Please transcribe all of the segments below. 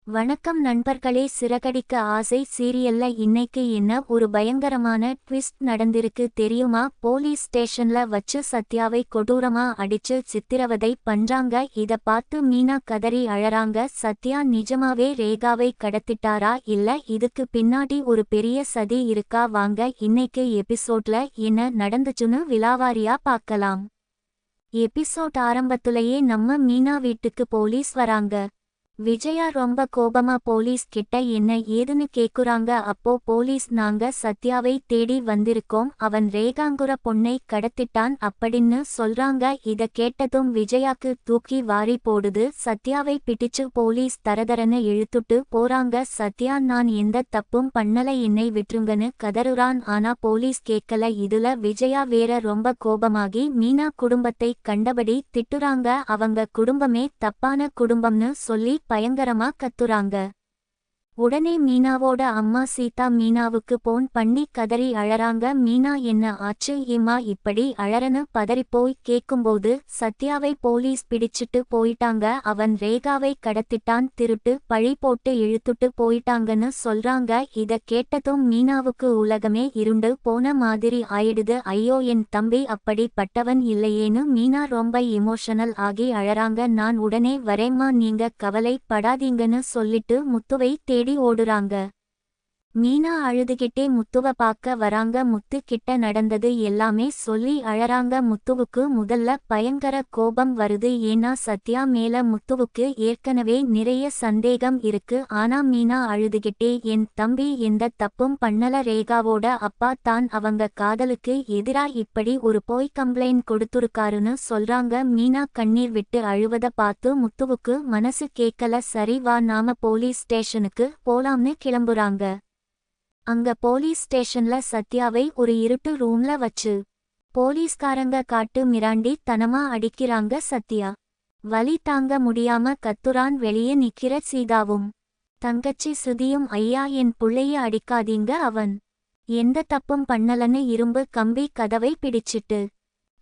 வணக்கம் நண்பர்களே, சிறகடிக்க ஆசை சீரியல்ல இன்னைக்கு என்ன ஒரு பயங்கரமான ட்விஸ்ட் நடந்திருக்கு தெரியுமா? போலீஸ் ஸ்டேஷன்ல வச்சு சத்யாவை கொடூரமா அடிச்சு சித்திரவதை பண்றாங்க. இத பார்த்து மீனா கதறி அழறாங்க. சத்யா நிஜமாவே ரேகாவை கடத்திட்டாரா இல்ல இதுக்கு பின்னாடி ஒரு பெரிய சதி இருக்கா? வாங்க இன்னைக்கு எபிசோட்ல என்ன நடந்துச்சுன்னு விலாவாரியா பார்க்கலாம். எபிசோட் ஆரம்பத்துலயே நம்ம மீனா வீட்டுக்கு போலீஸ் வராங்க. விஜயா ரொம்ப கோபமா போலீஸ் கிட்ட என்ன ஏதுன்னு கேக்குறாங்க. அப்போ போலீஸ் நாங்க சத்யாவை தேடி வந்திருக்கோம், அவன் ரேகாங்குற பொண்ணை கடத்திட்டான் அப்படின்னு சொல்றாங்க. இத கேட்டதும் விஜயாக்கு தூக்கி வாரி போடுது. சத்யாவை பிடிச்சு போலீஸ் தரதரன்னு இழுத்துட்டு போறாங்க. சத்யா நான் எந்த தப்பும் பண்ணல, என்னை விட்டுருங்கன்னு கதறுறான். ஆனா போலீஸ் கேட்கல. இதுல விஜயா வேற ரொம்ப கோபமாகி மீனா குடும்பத்தை கண்டபடி திட்டுறாங்க. அவங்க குடும்பமே தப்பான குடும்பம்னு சொல்லி பயங்கரமா கத்துறாங்க. உடனே மீனாவோட அம்மா சீதா மீனாவுக்கு போன் பண்ணி கதறி அழறாங்க. மீனா என்ன ஆச்சு ஏம்மா இப்படி அழறன்னு பதறிப்போய் கேக்கும்போது சத்யாவை போலீஸ் பிடிச்சிட்டு போயிட்டாங்க, அவன் ரேகாவை கடத்திட்டான், திருட்டு பழி போட்டு இழுத்துட்டு போயிட்டாங்கன்னு சொல்றாங்க. இத கேட்டதும் மீனாவுக்கு உலகமே இருண்டு போன மாதிரி ஆயிடுது. ஐயோ என் தம்பி அப்படி பட்டவன் இல்லையேன்னு மீனா ரொம்ப எமோஷனல் ஆகி அழறாங்க. நான் உடனே வரேம்மா, நீங்க கவலை படாதீங்கன்னு சொல்லிட்டு முத்துவை தேடி ஓடுறாங்க. மீனா அழுதுகிட்டே முத்துவ பார்க்க வராங்க. முத்து கிட்ட நடந்தது எல்லாமே சொல்லி அழறாங்க. முத்துவுக்கு முதல்ல பயங்கர கோபம் வருது. ஏன்னா சத்யா மேல முத்துவுக்கு ஏற்கனவே நிறைய சந்தேகம் இருக்கு. ஆனா மீனா அழுதுகிட்டே என் தம்பி எந்த தப்பும் பண்ணல, ரேகாவோட அப்பா தான் அவங்க காதலுக்கு எதிரா இப்படி ஒரு போய் கம்ப்ளைண்ட் கொடுத்துருக்காருன்னு சொல்றாங்க. மீனா கண்ணீர் விட்டு அழுவத பார்த்து முத்துவுக்கு மனசு கேட்கல. சரி வா நாம போலீஸ் ஸ்டேஷனுக்கு போலாம்னு கிளம்புறாங்க. அங்க போலீஸ் ஸ்டேஷன்ல சத்யாவை ஒரு இருட்டு ரூம்ல வச்சு போலீஸ்காரங்க காட்டு மிராண்டி தனமா அடிக்கிறாங்க. சத்யா வலி தாங்க முடியாம கத்துறான். வெளியே நிக்கிற சீதாவும் தங்கச்சி சுதியும் ஐயா என் புள்ளைய அடிக்காதீங்க, அவன் எந்த தப்பும் பண்ணலன்னு இரும்பு கம்பி கதவை பிடிச்சிட்டு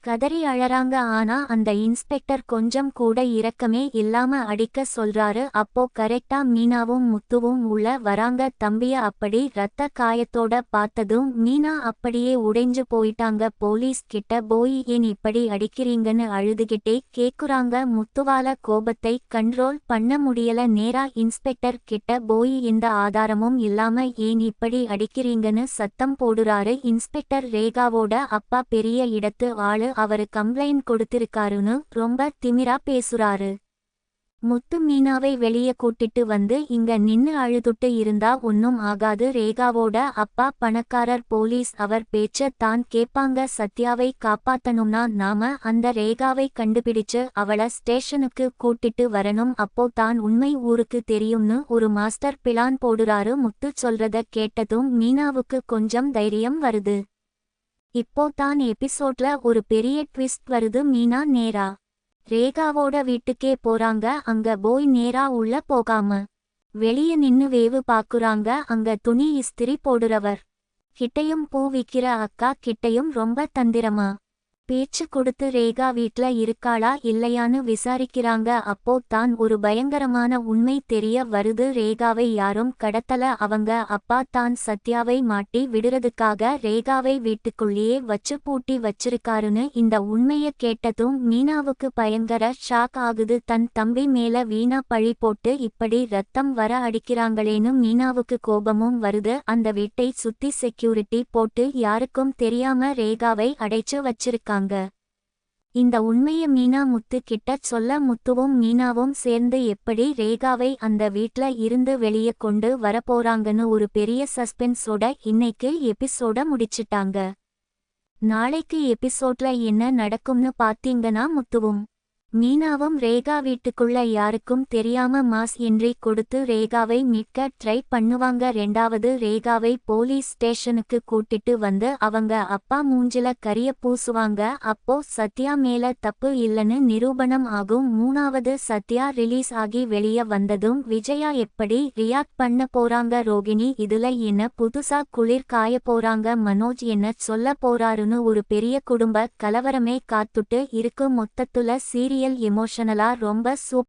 கதறி அழறாங்க. ஆனா அந்த இன்ஸ்பெக்டர் கொஞ்சம் கூட இரக்கமே இல்லாம அடிக்க சொல்றாரு. அப்போ கரெக்டா மீனாவும் முத்துவும் உள்ள வராங்க. தம்பிய அப்படி இரத்த காயத்தோட பார்த்ததும் மீனா அப்படியே உடைஞ்சு போயிட்டாங்க. போலீஸ் கிட்ட போய் ஏன் இப்படி அடிக்கிறீங்கன்னு அழுதுகிட்டே கேக்குறாங்க. முத்துவால கோபத்தை கண்ட்ரோல் பண்ண முடியல. நேரா இன்ஸ்பெக்டர் கிட்ட போய் எந்த ஆதாரமும் இல்லாம ஏன் இப்படி அடிக்கிறீங்கன்னு சத்தம் போடுறாரு. இன்ஸ்பெக்டர் ரேகாவோட அப்பா பெரிய இடத்து ஆளு, அவரு கம்ப்ளைண்ட் கொடுத்திருக்காருன்னு ரொம்ப திமிரா பேசுறாரு. முத்து மீனாவை வெளியே கூட்டிட்டு வந்து இங்க நின்னு அழுதுட்டு இருந்தா ஒன்னும் ஆகாது, ரேகாவோட அப்பா பணக்காரர், போலீஸ் அவர் பேச்ச தான் கேப்பாங்க. சத்யாவை காப்பாத்தணும்னா நாம அந்த ரேகாவை கண்டுபிடிச்சு அவள ஸ்டேஷனுக்கு கூட்டிட்டு வரணும், அப்போ தான் உண்மை ஊருக்கு தெரியும்னு ஒரு மாஸ்டர் பிளான் போடுறாரு. முத்து சொல்றத கேட்டதும் மீனாவுக்கு கொஞ்சம் தைரியம் வருது. இப்போ தான் எபிசோட்ல ஒரு பெரிய ட்விஸ்ட் வருது. மீனா நேரா ரேகாவோட வீட்டுக்கே போறாங்க. அங்க போய் நேரா உள்ள போகாம வெளிய நின்னு வேவு பாக்குறாங்க. அங்க துணி இஸ்திரி போடுறவர் கிட்டையும் பூ விக்கிற அக்கா கிட்டையும் ரொம்ப தந்திரமா பேச்சு கொடுத்து ரேகா வீட்ல இருக்காளா இல்லையான்னு விசாரிக்கிறாங்க. அப்போ தான் ஒரு பயங்கரமான உண்மை தெரிய வருது. ரேகாவை யாரும் கடத்தல, அவங்க அப்பா தான் சத்யாவை மாட்டி விடுறதுக்காக ரேகாவை வீட்டுக்குள்ளேயே வச்சு பூட்டி வச்சிருக்காருன்னு. இந்த உண்மைய கேட்டதும் மீனாவுக்கு பயங்கர ஷாக் ஆகுது. தன் தம்பி மேல வீணா பழி போட்டு இப்படி ரத்தம் வர அடிக்கிறாங்களேன்னு மீனாவுக்கு கோபமும் வருது. அந்த வீட்டை சுத்தி செக்யூரிட்டி போட்டு யாருக்கும் தெரியாம ரேகாவை அடைச்சு வச்சிருக்காங்க. இந்த உண்மைய மீனா முத்து கிட்ட சொல்ல முத்துவும் மீனாவும் சேர்ந்து எப்படி ரேகாவை அந்த வீட்ல இருந்து வெளியே கொண்டு வரப்போறாங்கன்னு ஒரு பெரிய சஸ்பென்ஸோட இன்னைக்கு எபிசோட முடிச்சிட்டாங்க. நாளைக்கு எபிசோட்ல என்ன நடக்கும்னு பாத்தீங்கன்னா முத்துவும் மீனாவும் ரேகா வீட்டுக்குள்ள யாருக்கும் தெரியாம மாஸ் என்ட்ரி கொடுத்து ரேகாவை மீட்க ட்ரை பண்ணுவாங்க. ரெண்டாவது ரேகாவை போலீஸ் ஸ்டேஷனுக்கு கூட்டிட்டு வந்து அவங்க அப்பா மூஞ்சில கரிய பூசுவாங்க. அப்போ சத்யா மேல தப்பு இல்லைன்னு நிரூபணம் ஆகும். மூணாவது சத்யா ரிலீஸ் ஆகி வெளிய வந்ததும் விஜயா எப்படி ரியாக்ட் பண்ண போறாங்க? ரோகிணி இதுல என்ன புதுசா குளிர் காய போறாங்க? மனோஜ் என்ன சொல்ல போறாருன்னு ஒரு பெரிய குடும்ப கலவரமே காத்துட்டு இருக்கு. மொத்தத்துல சீரியல் எமோஷனலா ரொம்ப சூப்பர்.